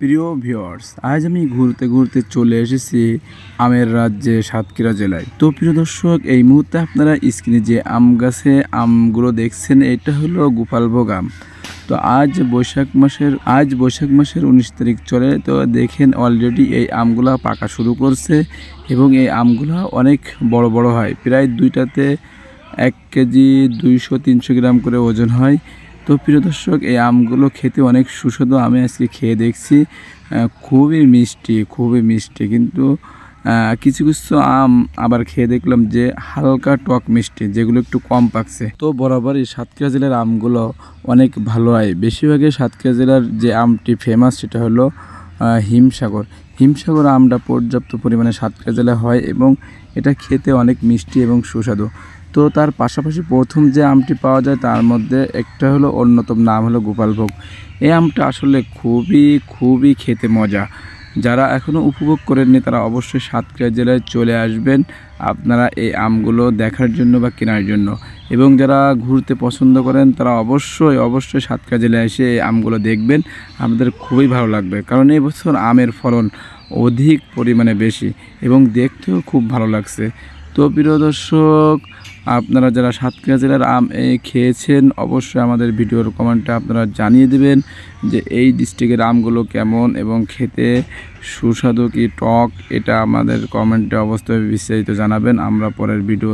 প্রিয় ভিউয়ার্স, আজ আমি ঘুরতে ঘুরতে চলে এসেছি আমের রাজ্যে সাতক্ষীরা জেলায়। তো প্রিয় দর্শক, এই মুহূর্তে আপনারা স্ক্রিনে যে আম গাছে আমগুলো দেখছেন, এটা হলো গোপালভোগ আম। তো আজ বৈশাখ মাসের 19 তারিখ চলে। তো দেখেন অলরেডি এই আমগুলা পাকা শুরু করছে এবং এই আমগুলা অনেক বড় বড় হয়, প্রায় দুইটাতে 1 কেজি 200-300 গ্রাম করে ওজন হয়। তো প্রিয় দর্শক, এই আমগুলো খেতে অনেক সুস্বাদু। আমি আজকে খেয়ে দেখছি, খুবই মিষ্টি। কিন্তু কিছু কিছু আম আবার খেয়ে দেখলাম যে হালকা টক মিষ্টি, যেগুলো একটু কম পাকছে। তো বরাবরই সাতক্ষীরা জেলার আমগুলো অনেক ভালো হয়। বেশিরভাগই সাতক্ষীরা জেলার যে আমটি ফেমাস সেটা হলো হিমসাগর আমটা পর্যাপ্ত পরিমাণে সাতক্ষীরা জেলায় হয় এবং এটা খেতে অনেক মিষ্টি এবং সুস্বাদু। তো তার পাশাপাশি প্রথম যে আমটি পাওয়া যায় তার মধ্যে একটা হলো অন্যতম নাম হলো গোপালভোগ। এই আমটা আসলে খুবই খেতে মজা। যারা এখনও উপভোগ করেননি তারা অবশ্যই সাতক্ষীরা জেলায় চলে আসবেন আপনারা এই আমগুলো দেখার জন্য বা কেনার জন্য। এবং যারা ঘুরতে পছন্দ করেন তারা অবশ্যই সাতক্ষীরা জেলায় এসে এই আমগুলো দেখবেন, আপনাদের খুবই ভালো লাগবে। কারণ এই বছর আমের ফলন অধিক পরিমাণে বেশি এবং দেখতেও খুব ভালো লাগছে। তো প্রিয় দর্শক, আপনারা যারা সাতক্ষীরা জেলার আম খেয়েছেন অবশ্যই আমাদের ভিডিওর কমেন্টে আপনারা জানিয়ে দেবেন যে এই ডিস্ট্রিক্টের আমগুলো কেমন এবং খেতে সুস্বাদু কি টক, এটা আমাদের কমেন্টে অবশ্যই বিস্তারিত জানাবেন। আমরা পরের ভিডিও